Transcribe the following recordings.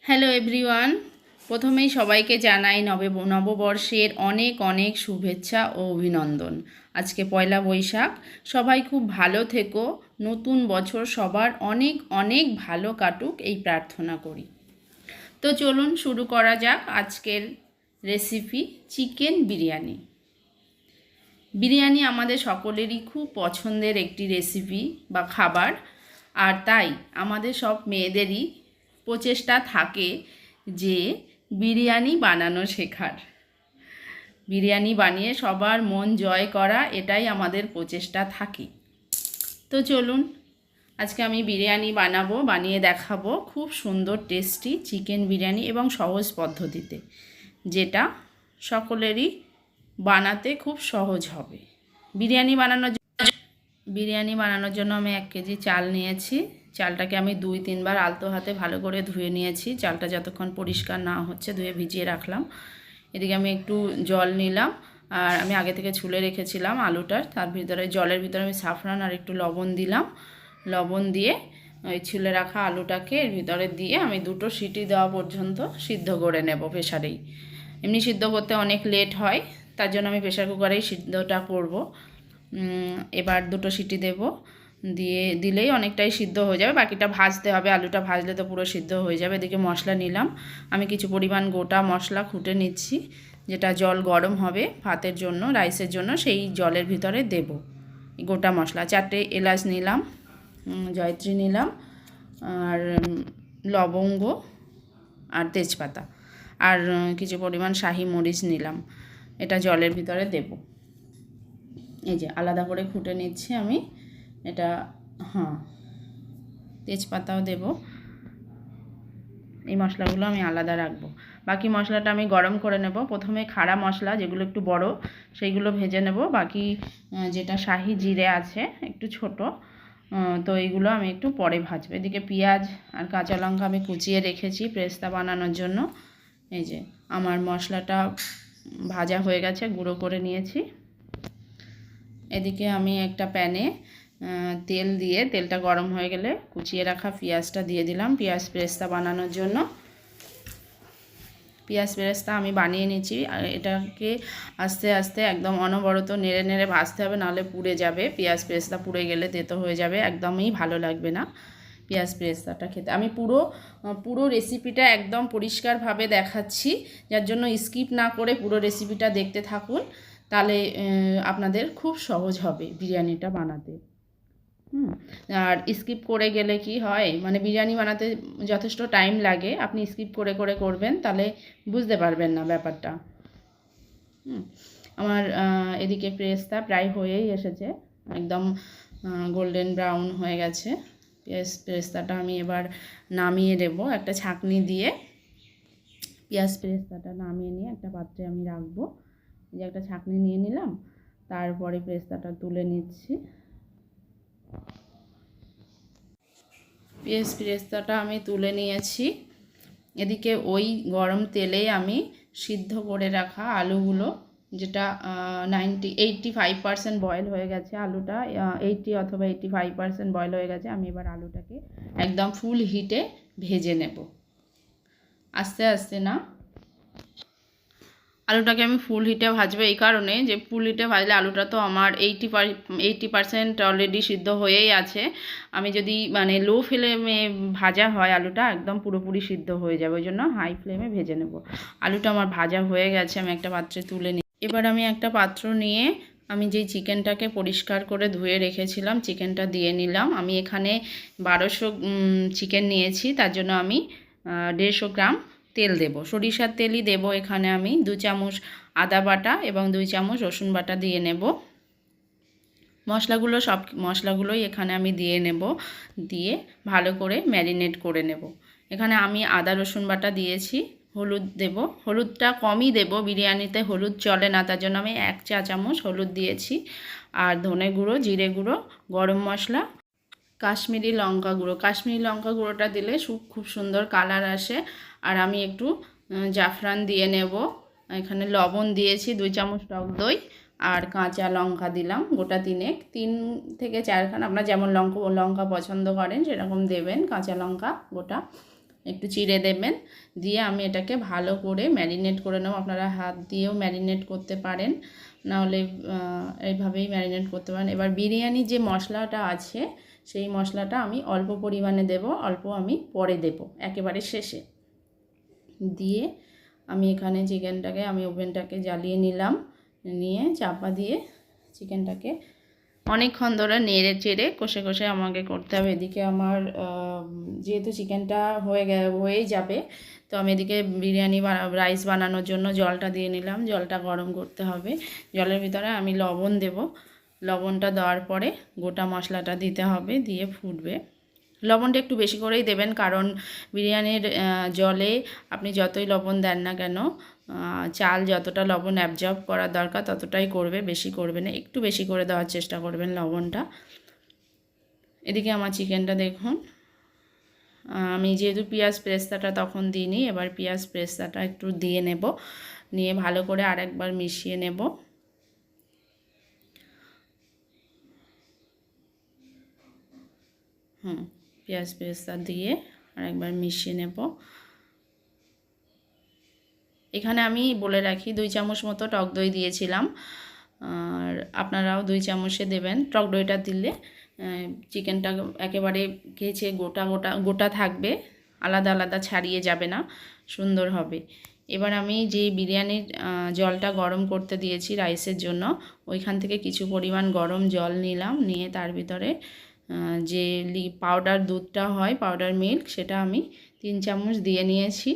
Hello everyone, প্রথমেই সবাইকে জানাই নববর্ষের অনেক অনেক শুভেচ্ছা ও অভিনন্দন। আজকে পয়লা বৈশাখ। সবাই খুব ভালো থেকো, নতুন বছর সবার অনেক অনেক ভালো কাটুক এই প্রার্থনা করি। তো চলুন শুরু করা যাক আজকের রেসিপি চিকেন বিরিয়ানি। বিরিয়ানি আমাদের সকলেরই খুব পছন্দের একটি রেসিপি বা খাবার, আর তাই আমাদের সব মেয়েদেরই প্রচেষ্টা থাকে যে বিরিয়ানি বানানো শেখার, বিরিয়ানি বানিয়ে সবার মন জয় করা, এটাই আমাদের প্রচেষ্টা থাকে। তো চলুন আজকে আমি বিরিয়ানি বানিয়ে দেখাবো, খুব সুন্দর টেস্টি চিকেন বিরিয়ানি এবং সহজ পদ্ধতিতে, যেটা সকলেরই বানাতে খুব সহজ হবে। বিরিয়ানি বানানোর জন্য আমি 1 কেজি চাল নিয়েছি। চালটাকে আমি 2-3 বার আলতো হাতে ভালো করে ধুয়ে নিয়েছি। চালটা যতক্ষণ পরিষ্কার না হচ্ছে ধুয়ে ভিজিয়ে রাখলাম। এদিকে আমি একটু জল নিলাম, আর আমি আগে থেকে ছুলে রেখেছিলাম আলুটার, তার ভিতরে জলের ভিতরে আমি সাফরান আর একটু লবণ দিলাম। লবণ দিয়ে ওই ছুলে রাখা আলুটাকে এর ভিতরে দিয়ে আমি 2টো সিটি দেওয়া পর্যন্ত সিদ্ধ করে নেব প্রেসারেই। এমনি সিদ্ধ করতে অনেক লেট হয়, তার জন্য আমি প্রেসার কুকারেই সিদ্ধটা করব। এবার 2টো সিটি দেব, দিলেই অনেকটাই সিদ্ধ হয়ে যাবে। বাকিটা ভাজতে হবে, আলুটা ভাজলে তো পুরো সিদ্ধ হয়ে যাবে। এদিকে মশলা নিলাম, আমি কিছু পরিমাণ গোটা মশলা খুঁটে নিচ্ছি, যেটা জল গরম হবে ভাতের জন্য, রাইসের জন্য, সেই জলের ভিতরে দেব গোটা মশলা। 4টে এলাচ নিলাম, জয়ত্রী নিলাম, আর লবঙ্গ আর তেজপাতা, আর কিছু পরিমাণ শাহি মরিচ নিলাম। এটা জলের ভিতরে দেব। এই যে আলাদা করে খুঁটে নিচ্ছি আমি এটা। তেজপাতাও দেব। এই মশলাগুলো আমি আলাদা রাখবো। বাকি মশলাটা আমি গরম করে নেব। প্রথমে খাড়া মশলা যেগুলো একটু বড় সেইগুলো ভেজে নেব, বাকি যেটা শাহি জিরে আছে একটু ছোট, তো এইগুলো আমি একটু পরে ভাজবো। এদিকে পেঁয়াজ আর কাঁচা লঙ্কা আমি কুচিয়ে রেখেছি পেস্তা বানানোর জন্য। এই যে আমার মশলাটা ভাজা হয়ে গেছে, গুঁড়ো করে নিয়েছি। এদিকে আমি একটা প্যানে তেল দিয়ে, তেলটা গরম হয়ে গেলে কুচিয়ে রাখা পেঁয়াজটা দিয়ে দিলাম পেঁয়াজ পেস্তা বানানোর জন্য। পেঁয়াজ পেস্তা আমি বানিয়ে নিচ্ছি, আর এটাকে আস্তে আস্তে একদম অনবরত নেড়ে নেড়ে ভাজতে হবে, নাহলে পুড়ে যাবে। পেঁয়াজ পেস্তা পুড়ে গেলে তেতো হয়ে যাবে, একদমই ভালো লাগবে না পেঁয়াজ পেস্তাটা খেতে। আমি পুরো রেসিপিটা একদম পরিষ্কারভাবে দেখাচ্ছি, যার জন্য স্কিপ না করে পুরো রেসিপিটা দেখতে থাকুন, তাহলে আপনাদের খুব সহজ হবে বিরিয়ানিটা বানাতে। আর স্কিপ করে গেলে কি হয়, মানে বিরিয়ানি বানাতে যথেষ্ট টাইম লাগে, আপনি স্কিপ করে করে করবেন, তাহলে বুঝতে পারবেন না ব্যাপারটা। আমার এদিকে পেস্তা প্রায় হয়েই এসেছে, একদম গোল্ডেন ব্রাউন হয়ে গেছে পেস্তাটা। আমি এবার নামিয়ে দেব একটা ছাঁকনি দিয়ে। পেঁয়াজ পেস্তাটা নামিয়ে নিয়ে একটা পাত্রে আমি রাখবো। এই যে একটা ছাঁকনি নিয়ে নিলাম, তারপরে পেস্তাটা তুলে নিচ্ছি। পেস্তাটা আমি তুলে নিয়েছি। এদিকে ওই গরম তেলেই আমি সিদ্ধ করে রাখা আলুগুলো, যেটা 85% বয়েল হয়ে গেছে, আলুটা 80 অথবা 85% বয়েল হয়ে গেছে। আমি এবার আলুটাকে একদম ফুল হিটে ভেজে নেব, আস্তে আস্তে না। আলুটাকে আমি ফুল হিটে ভাজবো এই কারণে যে ফুল হিটে ভাজলে আলুটা তো আমার 80% অলরেডি সিদ্ধ হয়েই আছে। আমি যদি মানে লো ফ্লেমে ভাজা হয় আলুটা একদম পুরোপুরি সিদ্ধ হয়ে যাবে, ওই জন্য হাই ফ্লেমে ভেজে নেব। আলুটা আমার ভাজা হয়ে গেছে, আমি একটা পাত্রে তুলে নিই। এবার আমি একটা পাত্র নিয়ে আমি যেই চিকেনটাকে পরিষ্কার করে ধুয়ে রেখেছিলাম চিকেনটা দিয়ে নিলাম। আমি এখানে 1200 চিকেন নিয়েছি, তার জন্য আমি 150 গ্রাম তেল দেব, সরিষার তেলই দেব। এখানে আমি 2 চামচ আদা বাটা এবং 2 চামচ রসুন বাটা দিয়ে নেব। সব মশলাগুলোই এখানে আমি দিয়ে নেব, দিয়ে ভালো করে ম্যারিনেট করে নেব। এখানে আমি আদা রসুন বাটা দিয়েছি। হলুদ দেব, হলুদটা কমই দেব, বিরিয়ানিতে হলুদ চলে না, তার জন্য আমি 1 চা চামচ হলুদ দিয়েছি। আর ধনে গুঁড়ো, জিরে গুঁড়ো, গরম মশলা, কাশ্মীরি লঙ্কা গুঁড়োটা দিলে খুব সুন্দর কালার আসে। আর আমি একটু জাফরান দিয়ে নেব। এখানে লবণ দিয়েছি, 2 চামচ টক দই, আর কাঁচা লঙ্কা দিলাম গোটা 3 থেকে 4 খানা, আপনারা যেমন লঙ্কা পছন্দ করেন সেরকম দেবেন কাঁচা লঙ্কা গোটা। একটু চিড়ে দেবেন, দিয়ে আমি এটাকে ভালো করে ম্যারিনেট করে নেব। আপনারা হাত দিয়েও ম্যারিনেট করতে পারেন, নাহলে এইভাবেই ম্যারিনেট করতে পারেন। এবার বিরিয়ানি যে মশলাটা আছে সেই মশলাটা আমি অল্প পরিমাণে দেব, অল্প আমি পরে দেব একেবারে শেষে। দিয়ে আমি এখানে চিকেনটাকে আমি ওভেনটাকে জ্বালিয়ে নিলাম, নিয়ে চাপা দিয়ে চিকেনটাকে অনেকক্ষণ ধরে নেড়ে চেড়ে কষে কষে আমাকে করতে হবে। এদিকে আমার যেহেতু চিকেনটা হয়েই যাবে, তো আমি এদিকে বিরিয়ানি রাইস বানানোর জন্য জলটা দিয়ে নিলাম। জলটা গরম করতে হবে, জলের ভিতরে আমি লবণ দেব। লবণটা দেওয়ার পরে গোটা মশলাটা দিতে হবে, দিয়ে ফুটবে। লবণটা একটু বেশি করেই দেবেন, কারণ বিরিয়ানির জলে আপনি যতই লবণ দেন না কেন, চাল যতটা লবণ অ্যাবজর্ব করার দরকার ততটাই করবে, বেশি করবে না। একটু বেশি করে দেওয়ার চেষ্টা করবেন লবণটা। এদিকে আমার চিকেনটা দেখুন, আমি যেহেতু পেঁয়াজ পেস্তাটা তখন দিইনি, এবার পেঁয়াজ পেস্তাটা একটু দিয়ে নেব, নিয়ে ভালো করে আরেকবার মিশিয়ে নেব। পেঁয়াজ পেস্তা দিয়ে আরেকবার মিশিয়ে নেব। এখানে আমি বলে রাখি 2 চামচ মতো টক দই দিয়েছিলাম, আর আপনারাও 2 চামচে দেবেন। টক দইটা দিলে চিকেনটা একেবারে কেচে গোটা গোটা গোটা থাকবে, আলাদা আলাদা ছাড়িয়ে যাবে না, সুন্দর হবে। এবার আমি যে বিরিয়ানির জলটা গরম করতে দিয়েছি রাইসের জন্য, ওইখান থেকে কিছু পরিমাণ গরম জল নিলাম, নিয়ে তার ভিতরে যে পাউডার দুধটা হয়, পাউডার মিল্ক, সেটা আমি 3 চামচ দিয়ে নিয়েছি।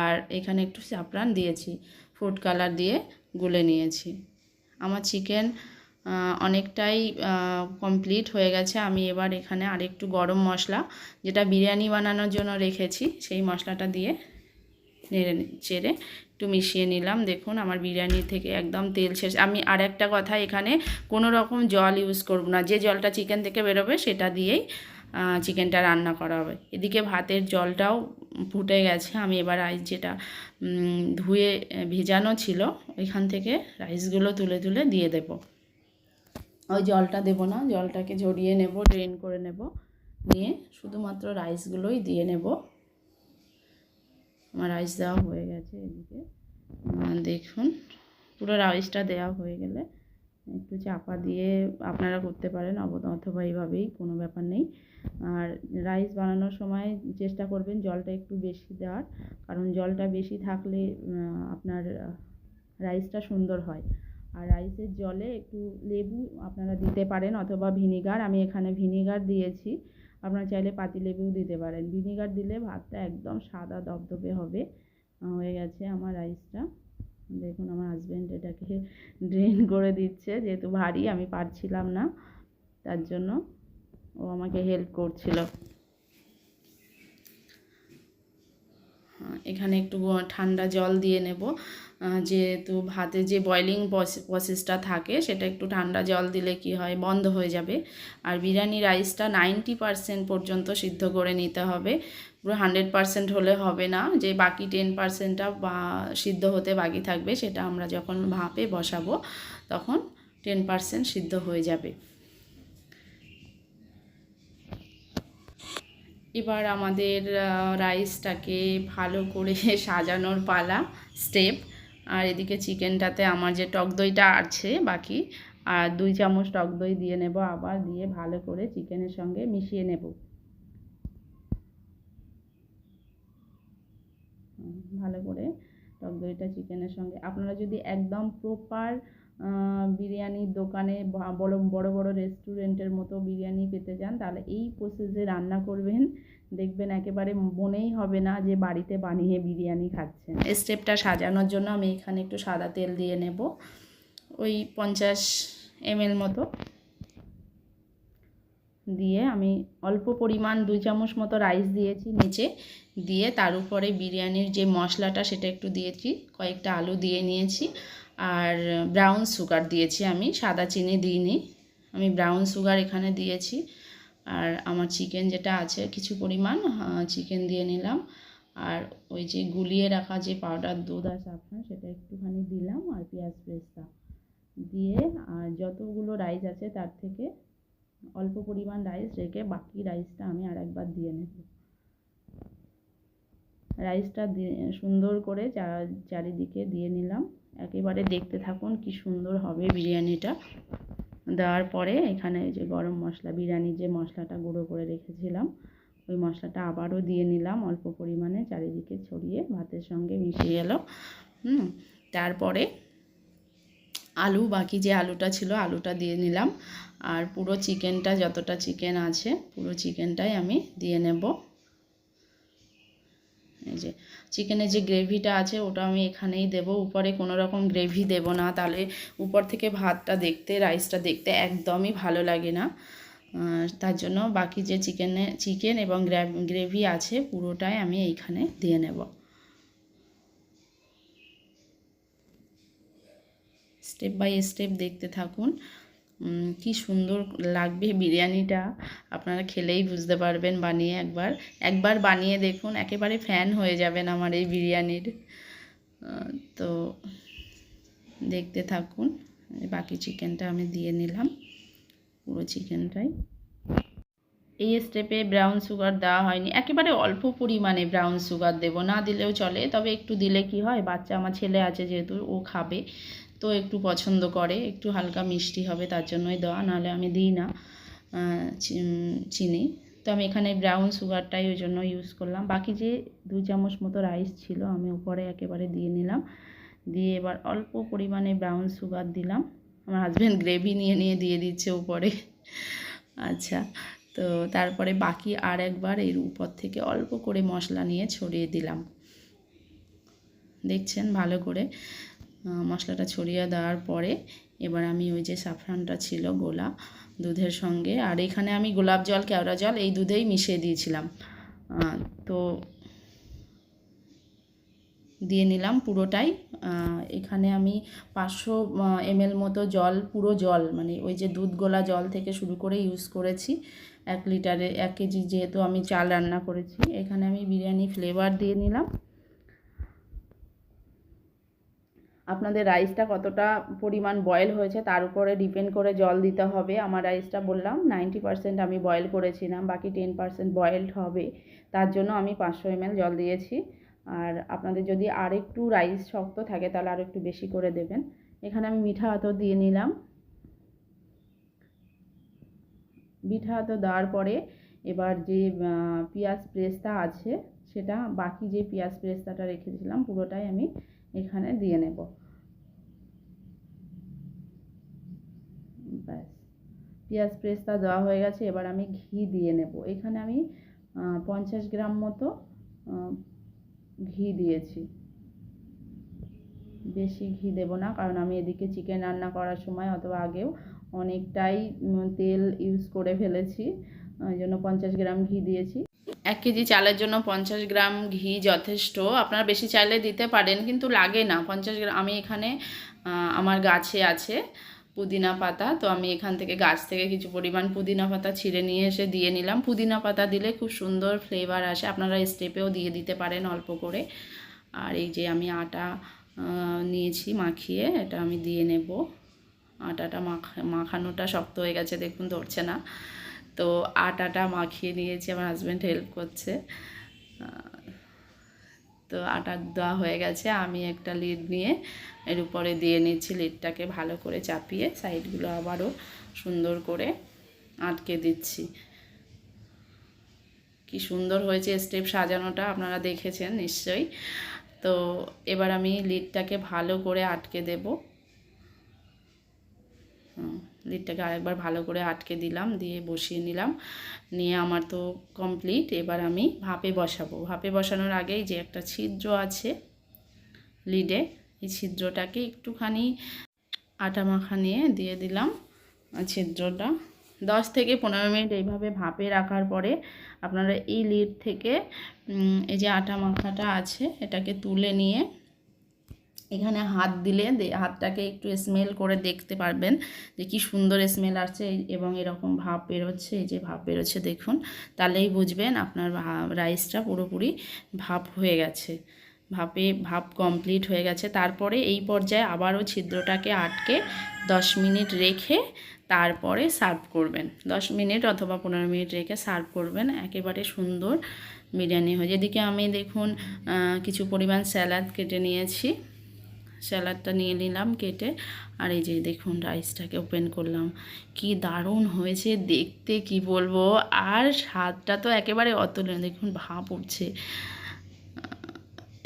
আর এখানে একটু স্যাফরান দিয়েছি, ফুড কালার দিয়ে গুলে নিয়েছি। আমার চিকেন অনেকটাই কমপ্লিট হয়ে গেছে। আমি এবার এখানে আরেকটু গরম মশলা, যেটা বিরিয়ানি বানানোর জন্য রেখেছি, সেই মশলাটা দিয়ে নেড়ে চেড়ে একটু মিশিয়ে নিলাম। দেখুন আমার বিরিয়ানি থেকে একদম তেল শেষ। আমি আর একটা কথা, এখানে কোনো রকম জল ইউজ করব না, যে জলটা চিকেন থেকে বেরোবে সেটা দিয়েই চিকেনটা রান্না করা হবে। এদিকে ভাতের জলটাও ফুটে গেছে। আমি এবার রাইস যেটা ধুয়ে ভেজানো ছিল ওইখান থেকে রাইসগুলো তুলে তুলে দিয়ে দেব। ওই জলটা দেব না, জলটাকে ঝরিয়ে নেব, ড্রেন করে নেব, নিয়ে শুধুমাত্র রাইসগুলোই দিয়ে নেব। আমার রাইস দেওয়া হয়ে গেছে। এদিকে দেখুন, পুরো রাইসটা দেওয়া হয়ে গেলে একটু চাপা দিয়ে আপনারা করতে পারেন, অথবা এইভাবেই, কোনো ব্যাপার নেই। আর রাইস বানানোর সময় চেষ্টা করবেন জলটা একটু বেশি দেওয়ার, কারণ জলটা বেশি থাকলে আপনার রাইসটা সুন্দর হয়। আর রাইসের জলে একটু লেবু আপনারা দিতে পারেন, অথবা ভিনিগার। আমি এখানে ভিনিগার দিয়েছি, আপনারা চাইলে পাতিলেবুও দিতে পারেন। ভিনিগার দিলে ভাতটা একদম সাদা দবদবে হবে। হয়ে গেছে আমার রাইসটা। দেখুন আমার হাজব্যান্ড এটাকে ড্রেন করে দিচ্ছে, যেহেতু ভারী আমি পারছিলাম না, তার জন্য ও আমাকে হেল্প করছিল। এখানে একটু ঠান্ডা জল দিয়ে নেব, যেহেতু ভাতে যে বয়লিং প্রসেসটা থাকে সেটা একটু ঠান্ডা জল দিলে কি হয়, বন্ধ হয়ে যাবে। আর বিরিয়ানি রাইসটা 90% পর্যন্ত সিদ্ধ করে নিতে হবে, পুরো 100% হলে হবে না, যে বাকি 10%টা সিদ্ধ হতে বাকি থাকবে, সেটা আমরা যখন ভাপে বসাবো তখন 10% সিদ্ধ হয়ে যাবে। এবার আমাদের রাইসটাকে ভালো করে সাজানোর পালা, স্টেপ। আর এদিকে চিকেনটাতে আমার যে টক দইটা আছে বাকি, আর 2 চামচ টক দই দিয়ে নেব, আবার দিয়ে ভালো করে চিকেনের সঙ্গে মিশিয়ে নেব। ভালো করে টক দইটা চিকেনের সঙ্গে, আপনারা যদি একদম প্রপার বিরিয়ানির দোকানে বড় বড় রেস্টুরেন্টের মতো বিরিয়ানি পেতে চান, তাহলে এই প্রসেসে রান্না করবেন, দেখবেন একেবারে মনেই হবে না যে বাড়িতে বানিয়ে বিরিয়ানি খাচ্ছেন। স্টেপটা সাজানোর জন্য আমি এখানে একটু সাদা তেল দিয়ে নেব, ওই 50 ml মতো দিয়ে আমি অল্প পরিমাণ 2 চামচ মতো রাইস দিয়েছি নিচে, দিয়ে তার উপরে বিরিয়ানির যে মশলাটা সেটা একটু দিয়েছি, কয়েকটা আলু দিয়ে নিয়েছি, আর ব্রাউন সুগার দিয়েছি। আমি সাদা চিনি দিইনি, আমি ব্রাউন সুগার এখানে দিয়েছি। আর আমার চিকেন যেটা আছে কিছু পরিমাণ চিকেন দিয়ে নিলাম, আর ওই যে গুলিয়ে রাখা যে পাউডার দুধ আর সাফরান সেটা একটুখানি দিলাম, আর পেঁয়াজ পেস্তা দিয়ে, আর যতগুলো রাইস আছে তার থেকে অল্প পরিমাণ রাইস রেখে বাকি রাইসটা আমি আরেকবার দিয়ে নেব। রাইসটা সুন্দর করে চারিদিকে দিয়ে নিলাম। একেবারে দেখতে থাকুন কি সুন্দর হবে বিরিয়ানিটা। দেওয়ার পরে এখানে যে গরম মশলা, বিরিয়ানির যে মশলাটা গুঁড়ো করে রেখেছিলাম, ওই মশলাটা আবারও দিয়ে নিলাম অল্প পরিমাণে, চারিদিকে ছড়িয়ে ভাতের সঙ্গে মিশে গেল। তারপরে বাকি যে আলুটা ছিল আলুটা দিয়ে নিলাম। আর পুরো চিকেনটা, যতটা চিকেন আছে পুরো চিকেনটাই আমি দিয়ে নেব। এই যে চিকেনের যে গ্রেভিটা আছে ওটা আমি এখানেই দেব, উপরে কোনো রকম গ্রেভি দেব না, তাহলে উপর থেকে ভাতটা দেখতে, রাইসটা দেখতে একদমই ভালো লাগে না। তার জন্য বাকি যে চিকেন এবং গ্রেভি আছে পুরোটাই আমি এইখানে দিয়ে নেব। স্টেপ বাই স্টেপ দেখতে থাকুন, কি সুন্দর লাগবে বিরিয়ানিটা। আপনারা খেলেই বুঝতে পারবেন, বানিয়ে একবার বানিয়ে দেখুন, একেবারে ফ্যান হয়ে যাবেন আমার এই বিরিয়ানির। তো দেখতে থাকুন। বাকি চিকেনটা আমি দিয়ে নিলাম, পুরো চিকেনটাই। এই স্টেপে ব্রাউন সুগার দেওয়া হয়নি, একেবারে অল্প পরিমাণে ব্রাউন সুগার দেব, না দিলেও চলে, তবে একটু দিলে কি হয়, বাচ্চা আমার ছেলে আছে যেহেতু, ও খাবে, তো একটু পছন্দ করে, একটু হালকা মিষ্টি হবে তার জন্যই দেওয়া, নাহলে আমি দিই না চিনি। তো আমি এখানে ব্রাউন সুগারটাই ওই জন্য ইউজ করলাম। বাকি যে 2 চামচ মতো রাইস ছিল আমি উপরে একেবারে দিয়ে নিলাম, দিয়ে এবার অল্প পরিমাণে ব্রাউন সুগার দিলাম। আমার হাজব্যান্ড গ্রেভি নিয়ে দিয়ে দিচ্ছে উপরে। আচ্ছা, তো তারপরে বাকি আর একবার এর উপর থেকে অল্প করে মশলা নিয়ে ছড়িয়ে দিলাম। দেখছেন ভালো করে মশলাটা ছড়িয়ে দেওয়ার পরে এবার আমি ওই যে সাফরানটা ছিল গোলা দুধের সঙ্গে, আর এখানে আমি গোলাপ জল, কেওড়া জল এই দুধেই মিশিয়ে দিয়েছিলাম, তো দিয়ে নিলাম পুরোটাই। এখানে আমি 500 ml মতো জল, পুরো জল মানে ওই যে দুধ গোলা জল থেকে শুরু করে ইউজ করেছি। 1 লিটারে 1 কেজি যেহেতু আমি চাল রান্না করেছি। এখানে আমি বিরিয়ানি ফ্লেভার দিয়ে নিলাম। আপনাদের রাইসটা কতটা পরিমাণ বয়েল হয়েছে তার উপরে ডিপেন্ড করে জল দিতে হবে। আমার রাইসটা বললাম 90% আমি বয়েল করেছিলাম, বাকি 10% বয়েলড হবে, তার জন্য আমি 500 ml জল দিয়েছি। আর আপনাদের যদি আর একটু রাইস শক্ত থাকে তাহলে আর একটু বেশি করে দেবেন। এখানে আমি মিঠা আতর দিয়ে নিলাম। মিঠা আতর দেওয়ার পরে এবার যে পেঁয়াজ পেস্তা আছে সেটা, বাকি যে পেঁয়াজ পেস্তাটা রেখেছিলাম পুরোটাই আমি এখানে দিয়ে নেব। ব্যাস, পেঁয়াজ পেস্তা দেওয়া হয়ে গেছে। এবার আমি ঘি দিয়ে নেব। এখানে আমি 50 গ্রাম মতো ঘি দিয়েছি, বেশি ঘি দেব না, কারণ আমি এদিকে চিকেন রান্না করার সময় অথবা আগেও অনেকটাই তেল ইউজ করে ফেলেছি, ওই জন্য 50 গ্রাম ঘি দিয়েছি। 1 কেজি চালের জন্য 50 গ্রাম ঘি যথেষ্ট। আপনারা বেশি চাইলে দিতে পারেন, কিন্তু লাগে না 50 গ্রাম। আমি এখানে আমার গাছে আছে পুদিনা পাতা, তো আমি এখান থেকে গাছ থেকে কিছু পরিমাণ পুদিনা পাতা ছিঁড়ে নিয়ে এসে দিয়ে নিলাম। পুদিনা পাতা দিলে খুব সুন্দর ফ্লেভার আসে, আপনারা স্টেপেও দিয়ে দিতে পারেন অল্প করে। আর এই যে আমি আটা নিয়েছি মাখিয়ে, এটা আমি দিয়ে নেব। আটাটা মাখানোটা শক্ত হয়ে গেছে, দেখুন ধরছে না, তো আটাটা মাখিয়ে নিয়েছি, আমার হাজব্যান্ড হেল্প করছে। তো আটা দেওয়া হয়ে গেছে, আমি একটা লিড নিয়ে এর উপরে দিয়ে নিচ্ছি। লিডটাকে ভালো করে চাপিয়ে সাইডগুলো আবারও সুন্দর করে আটকে দিচ্ছি। কি সুন্দর হয়েছে স্টেপ সাজানোটা, আপনারা দেখেছেন নিশ্চয়ই। তো এবার আমি লিডটাকে ভালো করে আটকে দেব। লিডটাকে আরেকবার ভালো করে আটকে দিলাম, দিয়ে বসিয়ে নিলাম। নিয়ে আমার তো কমপ্লিট। এবার আমি ভাপে বসাবো। ভাপে বসানোর আগেই যে একটা ছিদ্র আছে লিডে, এই ছিদ্রটাকে একটুখানি আটা মাখা নিয়ে দিয়ে দিলাম ছিদ্রটা। 10 থেকে 15 মিনিট এইভাবে ভাপে রাখার পরে আপনারা এই লিড থেকে এই যে আটা মাখাটা আছে এটাকে তুলে নিয়ে এখানে হাত দিলে হাতটাকে একটু স্মেল করে দেখতে পারবেন যে কি সুন্দর স্মেল আসছে, এবং এরকম ভাপ বেরোচ্ছে। এই যে ভাপ বেরোচ্ছে দেখুন, তাহলেই বুঝবেন আপনার রাইসটা পুরোপুরি ভাপ হয়ে গেছে, ভাপ কমপ্লিট হয়ে গেছে। তারপরে এই পর্যায়ে আবারও ছিদ্রটাকে আটকে 10 মিনিট রেখে তারপরে সার্ভ করবেন। 10 মিনিট অথবা 15 মিনিট রেখে সার্ভ করবেন। একেবারে সুন্দর বিরিয়ানি হয়ে যায়। এদিকে আমি দেখুন কিছু পরিমাণ স্যালাড কেটে নিয়েছি, স্যালাডটা নিয়ে নিলাম কেটে। আর এই যে দেখুন রাইসটাকে ওপেন করলাম, কি দারুণ হয়েছে দেখতে, কি বলবো। আর স্বাদটা তো একেবারে অতুলনীয়, দেখুন ভাপ উঠছে।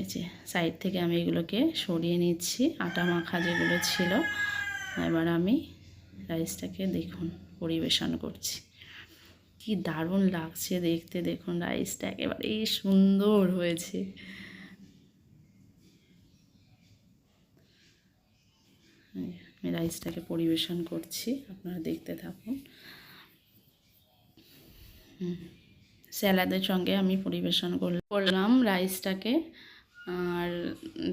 এই যে সাইড থেকে আমি এগুলোকে সরিয়ে নিচ্ছি, আটা মাখা যেগুলো ছিল। এবার আমি রাইসটাকে দেখুন পরিবেশন করছি, কি দারুণ লাগছে দেখতে। দেখুন রাইসটা একেবারেই সুন্দর হয়েছে। আমি রাইসটাকে পরিবেশন করছি, আপনারা দেখতে থাকুন। স্যালাদের সঙ্গে আমি পরিবেশন করলাম রাইসটাকে। আর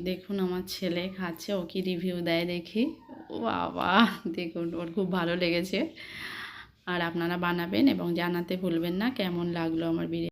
দেখুন আমার ছেলে খাচ্ছে, ও কি রিভিউ দেয় দেখি। ও বাবা, দেখুন ওর খুব ভালো লেগেছে। আর আপনারা বানাবেন এবং জানাতে ভুলবেন না কেমন লাগলো আমার বিরিয়ানি।